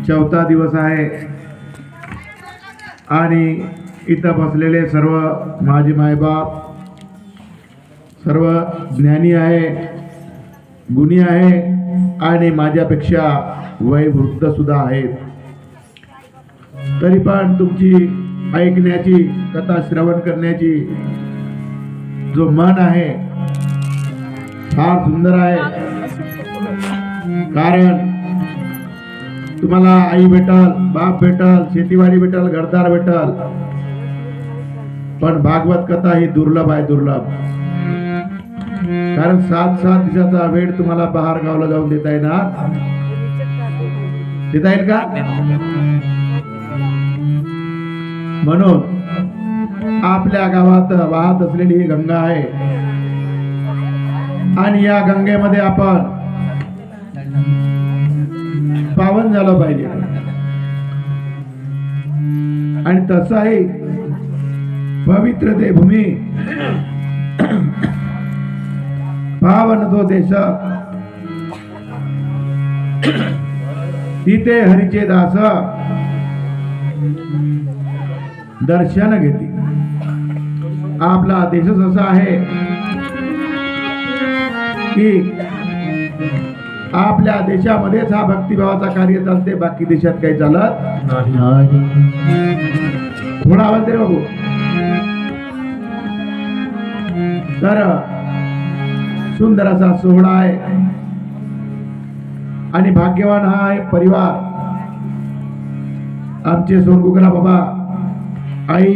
चौथा दिवस आहे आणि इथं बसलेले सर्व माझे मायबाप सर्व ज्ञानी आहे, गुणी आहे, आणि माझ्यापेक्षा वयवृद्ध सुद्धा आहेत, तरी पण तुमची ऐकण्याची, कथा श्रवण करण्याची जो मन आहे फार सुंदर आहे. कारण तुम्हाला आई भेटल, बाप भेटल, शेतीवाडी भेटल, घरदार भेटल, पण भागवत कथा ही दुर्लभ आहे, दुर्लभ. कारण 7 दिवसाचा वेळ तुम्हाला बाहेर गावला जाऊन देता येणार, देता येईल का? म्हणून आपल्या गावात वाहत असलेली ही गंगा आहे आणि या गंगेमध्ये आपण पावन झालं पाहिजे. आणि तसाही पवित्र ते भूमी, पावन तो देश, तिथे हरीचे दास दर्शन घेते. आपला देशच असा आहे की आपल्या देशामध्येच हा भक्तिभावाचा कार्य चालते, बाकी देशात काही चालत नाही. थोडा आवाज दे बाबू. तर सुंदर असा सोहळा आहे आणि भाग्यवान हा आहे परिवार. आमचे सोनकुकरा बाबा, आई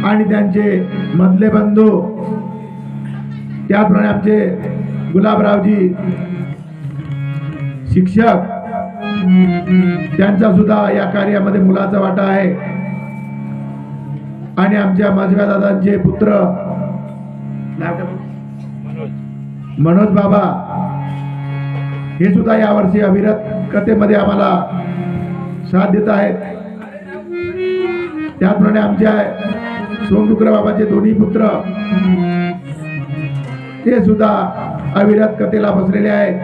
आणि त्यांचे मधले बंधू, त्याप्रमाणे आमचे गुलाबरावजी शिक्षक, त्यांचा सुद्धा या कार्यामध्ये मुलाचा वाटा आहे. आणि आमच्या माझ्या दादांचे पुत्र मनोज बाबा, हे सुद्धा यावर्षी अविरत कथेमध्ये आम्हाला साथ देत आहेत. त्याचप्रमाणे आमच्या सोनडुकरा बाबाचे दोन्ही पुत्र, ते सुद्धा अविरत कथेला बसलेले आहेत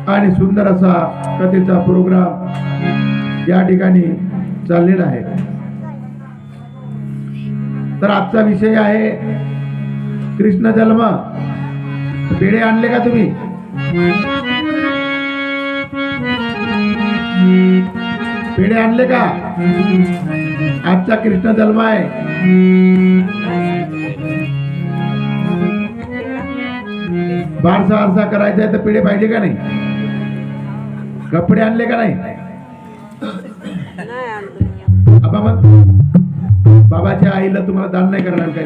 आणि सुंदर असा कथेचा प्रोग्राम या ठिकाणी चाललेला आहे. तर आजचा विषय आहे कृष्ण जन्म. पेढे आणले का तुम्ही? पेढे आणले का? आजचा कृष्ण जन्म आहे. बारसा आरसा करायचा आहे तर पेढे पाहिजे का नाही? कपडे आणले का नाही? आबा मग बाबाच्या आईला तुम्हाला दान नाही करणार काय?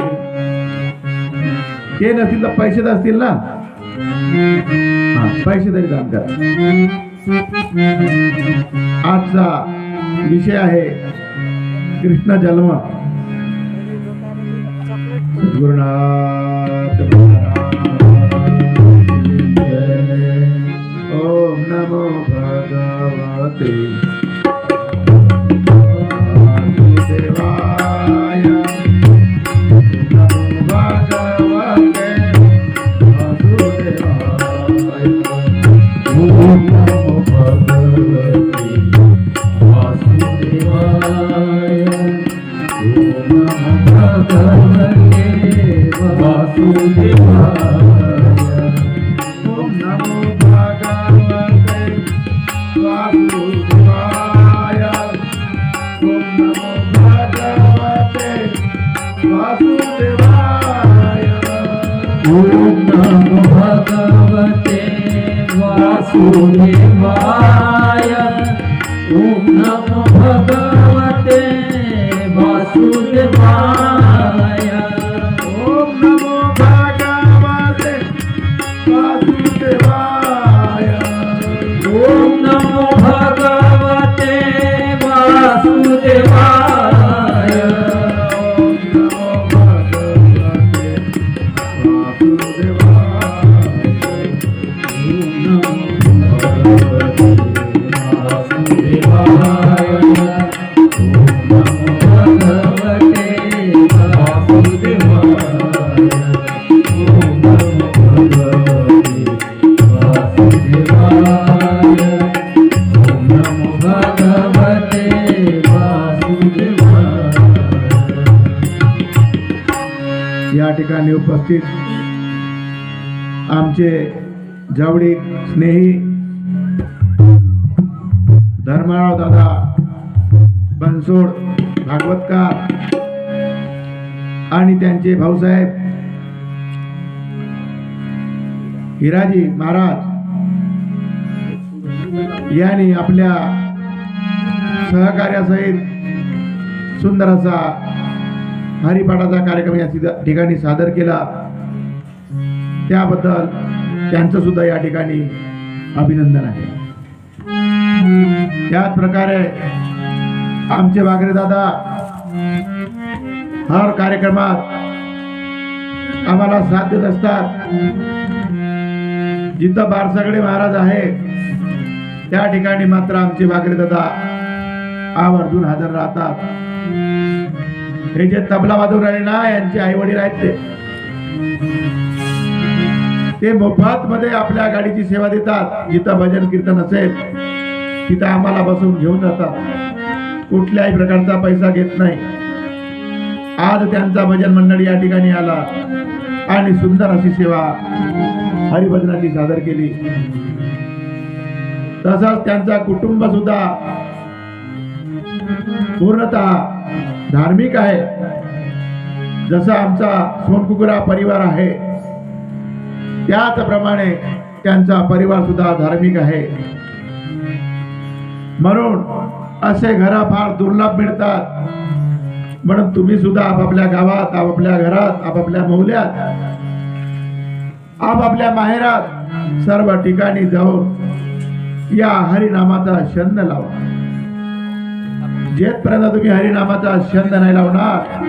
ते नसतील तर पैसे तर असतील ना, पैसे तरी दान करा. आजचा विषय आहे कृष्ण जन्म. गुरुनाथ ओम नमो भगवते वासुदेवाय. नमो भगवते वासुदेवाय. ओम नमो भगवते वासुदेवाय. ओम नमो भगवते वासुदेवाय. ओम नमो भगवते वासुदेवाय. ओम नमो भगवते वासुदेवाय. ओम नमो भगवते वासुदेवाय. ओम नमो भगवते वासुदेवाय. ओम नमो भगवते वासुदेवाय. ओम नमो भगवते वासुदेवाय. ओम नमो भगवते या ठिकाणी उपस्थित आमचे जवळीक स्नेही धर्मराव दादा बनसोड भागवतकार आणि त्यांचे भाऊसाहेब हिराजी महाराज यांनी आपल्या सहकार्यासहित सुंदर असा हरिपाठाचा कार्यक्रम या ठिकाणी सादर केला, त्याबद्दल त्यांचं सुद्धा या ठिकाणी अभिनंदन आहे. त्याच प्रकारे आमचे वागरे दादा हर कार्यक्रमात आम्हाला साथ देत असतात. जिथं बारसागडे महाराज आहेत त्या ठिकाणी मात्र आमचे वागरे दादा आवर्जून हजर राहतात. हे जे तबला वाजवून राहिले ना, यांचे आई वडील आहेत, ते मोफत मध्ये आपल्या गाडीची सेवा देतात. जिथं भजन कीर्तन असेल तिथं आम्हाला बसवून घेऊन जातात, कुठल्याही प्रकारचा पैसा घेत नाही. आज त्यांचा भजन मंडळ या ठिकाणी आला आणि सुंदर अशी सेवा हरिभजनाची सादर केली. तसाच त्यांचा कुटुंब सुद्धा पूर्णतः धार्मिक आहे. जसा आमचा सोनकुकुरा परिवार आहे त्याचप्रमाणे त्यांचा परिवार सुद्धा धार्मिक आहे. म्हणून असे घर फार दुर्लभ मिळतात. म्हणून तुम्ही सुद्धा आपापल्या गावात, आपापल्या घरात, आपापल्या मौल्यात, आपापल्या माहेरात सर्व ठिकाणी जाऊन या हरिनामाचा छंद लावा. जेथपर्यंत तुम्ही हरिनामाचा छंद नाही लावणार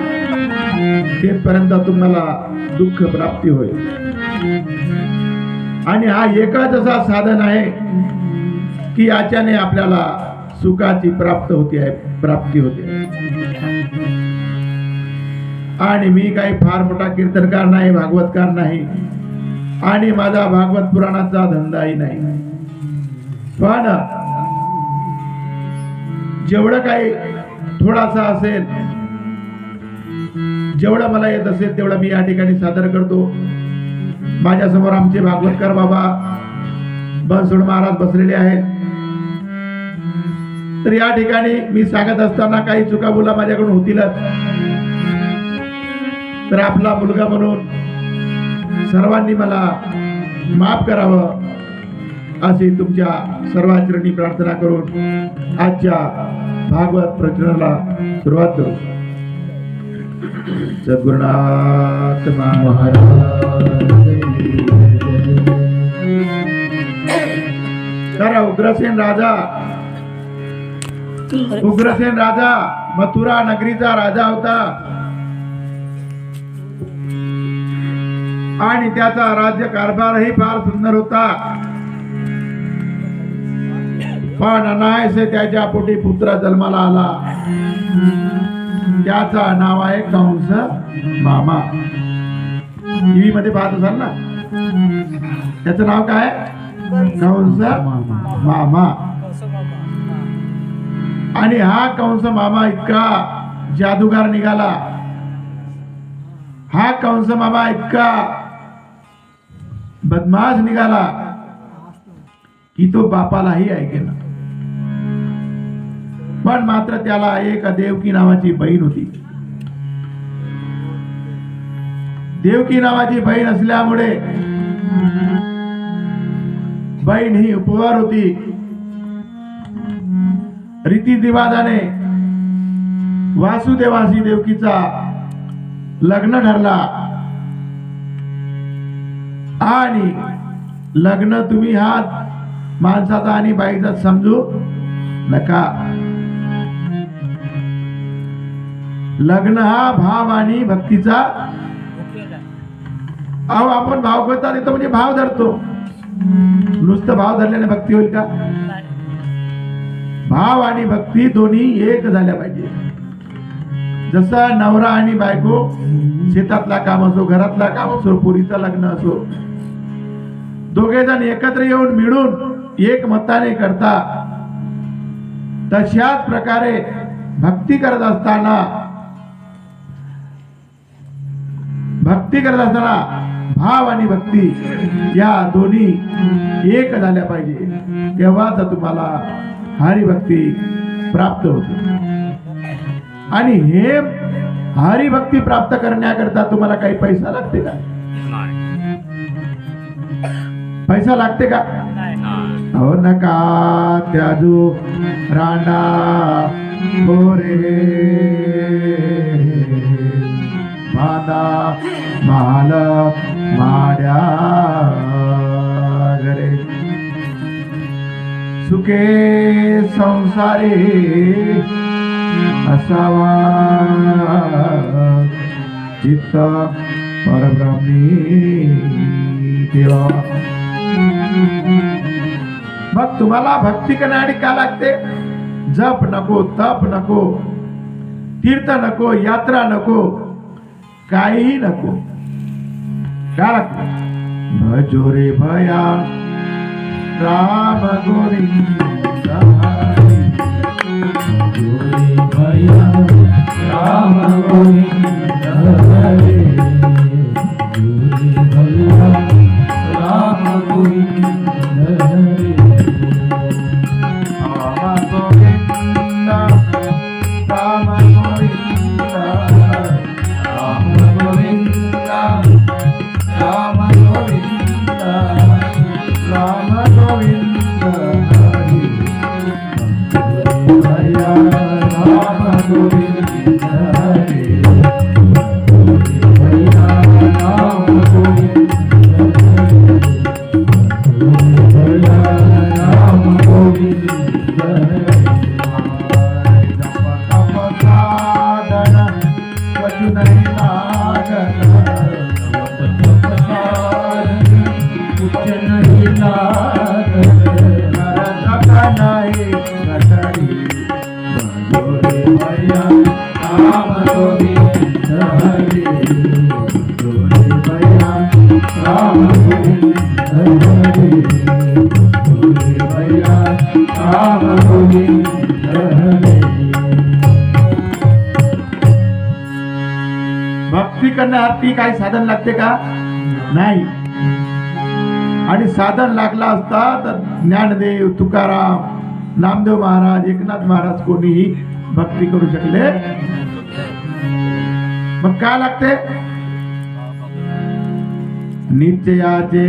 तेथपर्यंत तुम्हाला दुःख प्राप्ती होईल. आणि हा एकच असा साधन आहे की याच्याने आपल्याला सुखाची प्राप्ती होते. आणि मी काही फार मोठा कीर्तनकार नाही, भागवतकार नाही आणि माझा भागवत पुराणाचा धंदाही नाही. पण जेवढं काही थोडासा असेल, जेवढं मला येत असेल तेवढं मी या ठिकाणी सादर करतो. माझ्या समोर आमचे भागवतकार बाबा बनसोड महाराज बसलेले आहेत. तर या ठिकाणी मी सांगत असताना काही चुका बोला माझ्याकडून होतीलच, तर आपला मुलगा म्हणून सर्वांनी मला माफ करावं अशी तुमच्या सर्वांचरणी प्रार्थना करून आजच्या भागवत प्रवचनाला सुरुवात करू. सद्गुरुनाथ महाराज. तर उग्रसेन राजा मथुरा नगरीचा राजा होता आणि त्याचा राज्य कारभारही फार सुंदर होता. पण अनायासे त्याच्या पोटी पुत्र जन्माला आला. त्याचा नाव आहे कंस मामा. टीव्ही मध्ये पाहत असाल ना, त्याचं नाव काय? कंस मामा. आणि हा कंस मामा इतका जादूगार निघाला, हा कंस मामा इतका बदमाश निघाला की तो बापालाही ऐकेना. पण मात्र त्याला एक देवकी नावाची बहीण होती. देवकी नावाची बहीण असल्यामुळे बहीण ही उपवार होती. रीतिरिवाजाने वासुदेवाशी देवकीचा लग्न ठरला. आणि लग्न तुम्ही हा माणसाचा आणि बाईचा समजू नका. लग्न हा भाव आणि भक्तीचा. अहो आपण भाव करता येतो म्हणजे भाव धरतो. नुसतं भाव धरल्याने भक्ती होईल का? भाव आणि भक्ती दोन्ही एक झाल्या पाहिजे. जसं नवरा आणि बायको, शेतातला काम असो, घरातला काम असो, पोरीचं लग्न असो, दोघे जण एकत्र येऊन मिळून एक मताने करता. तशाच प्रकारे भक्ती करत असताना भाव आणि भक्ती या दोन्ही एक झाल्या पाहिजे, तेव्हाच तुम्हाला हरिभक्ती प्राप्त होते. आणि हे हरिभक्ती प्राप्त करण्याकरता तुम्हाला काही पैसा लागते का? पैसा लागते का? हो नका त्याजू राणा मोरे मादा माल माड्या घरे सुखे संसारी असावा चित्त परब्रह्मी देवा. मग तुम्हाला भक्ती करण्यासाठी का लागते? जप नको, तप नको, तीर्थ नको, यात्रा नको, काहीही नको. काय लागते? भजो रे भया राम गोविंदा, भजो रे भया राम गोविंदा हरे, भजो रे भया राम गोविंदा हरे. राम गोविंदा राम गोविंदा राम गोविंदा राम गोविंदा राम गोविंदा हरे, भया राम गोविंदा हरे, भया राम गोविंदा भया राम गोविंदा हरे. तप साधन कछु नहीं लागत, तप साधन कुछ नहीं लागत, नरक नहीं घटड़ी. भजो रे भया राम गोविंदा हरे, भजो रे भया राम गोविंदा हरे, भजो रे भया राम गोविंदा हरे. भक्ती करण्यासाठी काही साधन लागते का? नाही. आणि साधन लागला असता तर ज्ञानदेव, तुकाराम, नामदेव महाराज, एकनाथ महाराज कोणीही भक्ती करू शकले. मग काय लागते? नित्याचे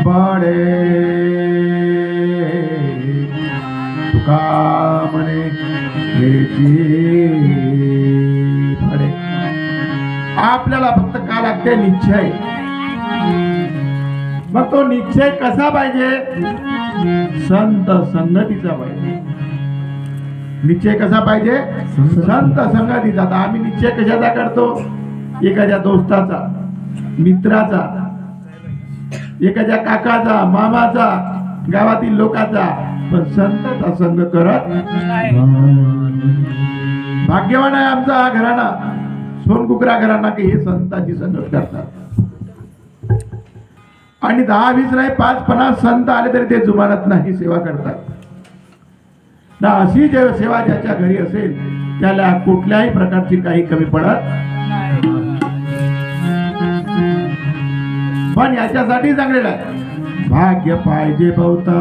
बडे तुका म्हणे फडे. आपल्याला फक्त काय लागते? निश्चय. मग तो निश्चय कसा पाहिजे? संत संगतीचा पाहिजे. निश्चय कसा पाहिजे? संत संगतीचा. आता आम्ही निश्चय कशाचा करतो? एखाद्या दोस्ताचा, मित्राचा, एखाद्या काकाचा, मामाचा, गावातील लोकांचा. पण संताचा संग करत. भाग्यवान आहे आमचा हा घराणा, सोनकुकरा घराणा, की हे संताची संगत करतात. आणि 10-20 नाही 5-50 संत आले तरी ते जुमानत नाही, सेवा करतात ना. अशी सेवा ज्याच्या घरी असेल त्याला कुठल्याही प्रकारची काही कमी पडत. पण याच्यासाठी सांगलेलं आहे, भाग्य पाहिजे बहुता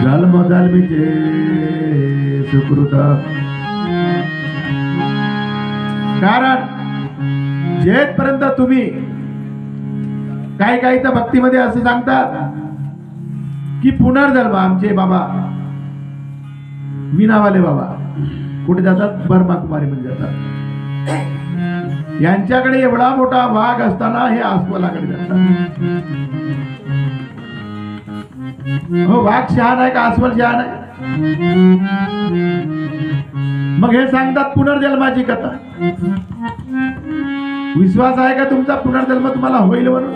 जन्म जन्मीचे सुकृत. कारण जेथपर्यंत तुम्ही काही तर भक्तीमध्ये असं सांगतात की पुनर्जन्म. आमचे बाबा वीणावाले बाबा कुठे जातात? ब्रह्मा कुमारी मध्ये जातात. यांच्याकडे एवढा मोठा वाघ असताना हे अस्वलाकडे जातात. हो, वाघ शहाण आहे का अस्वल शहाण आहे? मग हे सांगतात पुनर्जन्माची कथा. विश्वास आहे का तुमचा पुनर्जन्म तुम्हाला होईल म्हणून?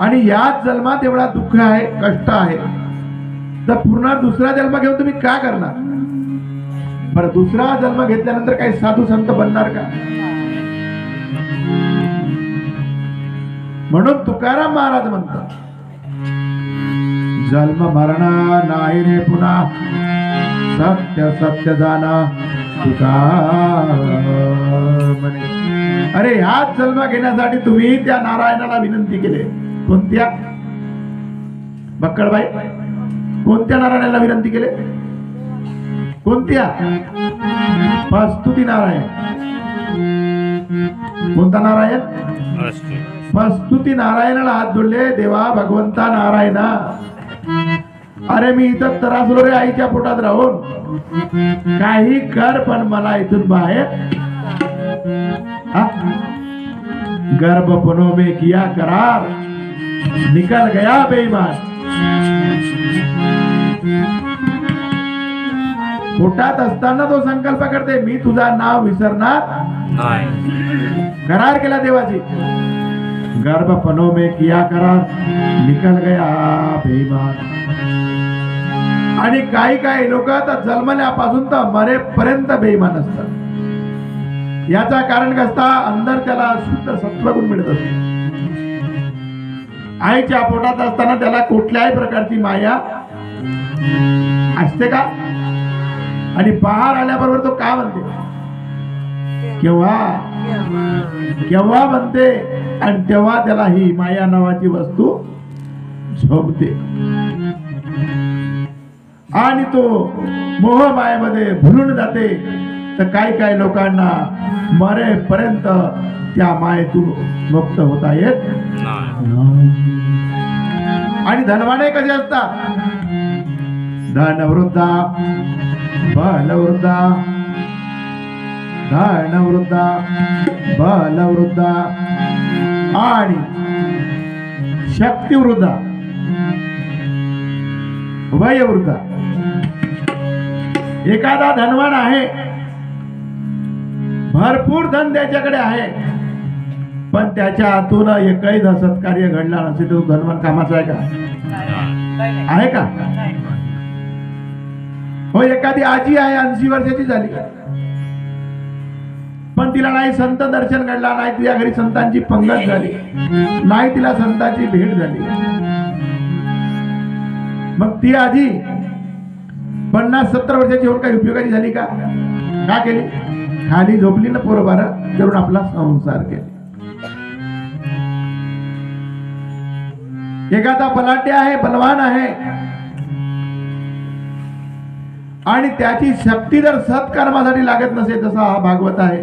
आणि याच जन्मात एवढा दुःख आहे, कष्ट आहे, तर पुन्हा दुसरा जन्म घेऊन तुम्ही का करणार? बरं, दुसरा जन्म घेतल्यानंतर काही साधू संत बनणार का? म्हणून तुकाराम महाराज म्हणतात, जन्म मरणा नाही रे पुन्हा, सत्य सत्य जाना तुका म्हणे. अरे ह्याच जन्म घेण्यासाठी तुम्ही त्या नारायणाला विनंती केली. कोणत्या बक्कडबाई, कोणत्या नारायणाला विनंती केली? कोणत्या? प्रस्तुती नारायण. कोणता नारायण? प्रस्तुती नारायणाला हात जोडले. देवा भगवंता नारायणा, अरे मी इथं त्रासलो रे आईच्या पोटात राहून, काही कर पण मला इथून बाहेर. गर्भपनों में किया करार, निकल गया बेईमान. पोटात असताना तो संकल्प करते, मी तुझा नाव विसरणार नाही. करार केला देवाची. गर्भपनों में किया करार, निकल गया बेईमान. आणि काही लोक तर जन्मल्यापासून तर मरेपर्यंत बेईमान असतात. याचा कारण कसता? अंदर त्याला शुद्ध सत्वगुण मिळत असते. आईच्या पोटात असताना त्याला कुठल्याही प्रकारची माया असते का? आणि बाहेर आल्याबरोबर तो का म्हणते? केव्हा म्हणते, आणि तेव्हा त्याला ही माया नावाची वस्तू झोपते. आणि तो मोह मायेमध्ये भुलून जाते. तर काही लोकांना मरेपर्यंत त्या मायेतून मुक्त होता येत. आणि धनवाने कसे असतात? धनवृद्धा बलवृद्धा, धनवृद्धा बलवृद्धा आणि शक्तिवृद्धा वयवृद्धा. एखादा धनवान आहे, भरपूर धन त्याच्याकडे आहे, पण त्याच्या हातून एकही सत्कार्य घडला नसेल तो धनवान कामाचा आहे का? आहे का? हो, एखादी आजी आहे 80 वर्षाची झाली, पण तिला नाही संत दर्शन घडला, नाही तिच्या घरी संतांची पंगत झाली, नाही तिला संतांची भेट झाली. मग ती आजी 50-70 वर्षाची होऊन काही उपयोगाची झाली का? का केली? खाली झोपली ना पोरबार करून आपला संसार केला. एखादा बलाढ्य आहे, बलवान आहे, आणि त्याची शक्ती जर सत्कर्मासाठी लागत नसेल, जसा हा भागवत आहे,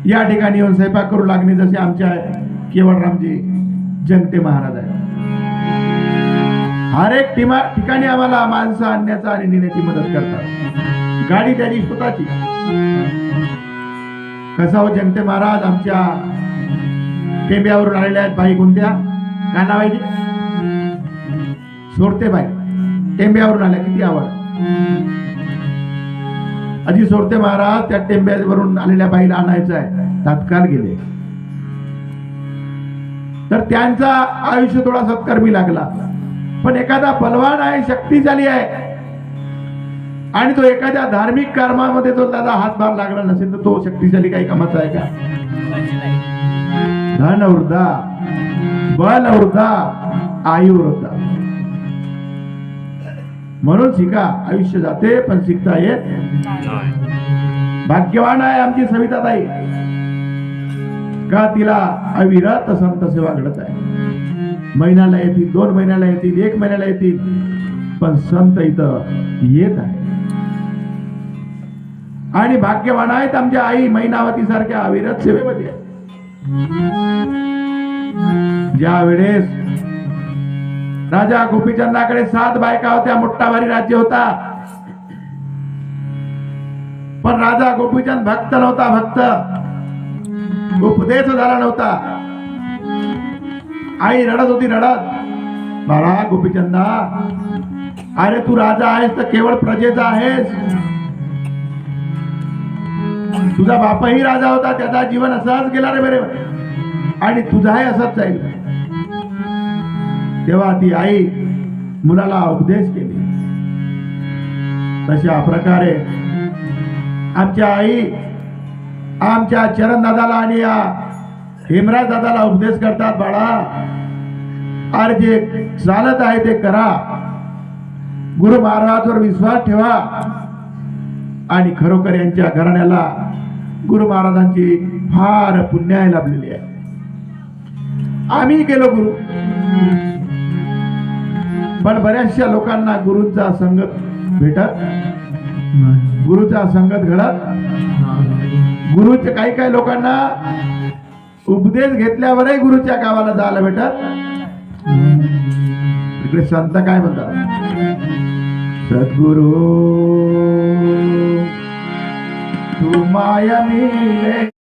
या ठिकाणी येऊन स्वयंपाक करू लागणे, जसे आमच्या केवळरामजी जंगटे महाराज आहे. हर एक ठिकाणी आम्हाला माणसं आणण्याचा आणि नेण्याची मदत करतात. गाडी त्याची स्वतःची. कसा हो जंगटे महाराज आमच्या टेंब्यावरून आलेल्या आहेत. बाई कोणत्या? काय नाव आहे? सोरते बाई टेंब्यावरून आल्या. किती आवड. अजी सोरते महाराज त्या टेंब्यावरून आलेल्या बाईला आणायचं आहे. तात्काळ गेले. तर त्यांचा आयुष्य थोडा सत्कर्मी लागला. पण एखादा बलवान आहे, शक्तिशाली आहे, आणि तो एखाद्या धार्मिक कर्मामध्ये तो त्याचा हातभार लागला नसेल तर तो शक्तिशाली काही कामाचा आहे का? धनवृद्धा बलवृद्धा आयुवृद्धा. म्हणून शिका. आयुष्य जाते पण शिकता येत. भाग्यवान आहे आमची सविताताई, का तिला अविरत संत सेवा घडत आहे. महिन्याला येतील, 2 महिन्याला येतील, 1 महिन्याला येतील, पण संत इथं येत आहे. आणि भाग्यवान आहेत आमच्या आई मैनावती सारख्या अविरत सेवेमध्ये. ज्या वेळेस राजा गोपीचंदाकडे 7 बायका होत्या, मोठा भारी राज्य होता, पण राजा गोपीचंद भक्त नव्हता. भक्त उपदेश झाला नव्हता. आई रडत होती, रडत, बाळा गोपीचंदा, अरे तू राजा आहेस तर केवळ प्रजेचा आहेस. तुझा बापही राजा होता, त्याचा जीवन असाच गेला रे बरे, आणि तुझाही असाच जाईल. तेव्हा ती आई मुलाला उपदेश केली. तशा प्रकारे आमच्या आई आमच्या चरण दादाला आणि या हेमराज दादाला उपदेश करतात. बाळा, अरे जे चालत आहे ते करा, गुरु महाराजवर विश्वास ठेवा, आणि खरोखर यांच्या घराण्याला गुरु महाराजांची फार पुण्याय लाभलेली आहे. आम्ही गेलो गुरु, पण बऱ्याचशा लोकांना गुरुचा संगत भेटत, गुरुचा संगत घडत, गुरुच्या काही लोकांना उपदेश घेतल्यावरही गुरुच्या गावाला जायला भेटत. इकडे संत काय म्हणतात, सद्गुरु तू माया मिले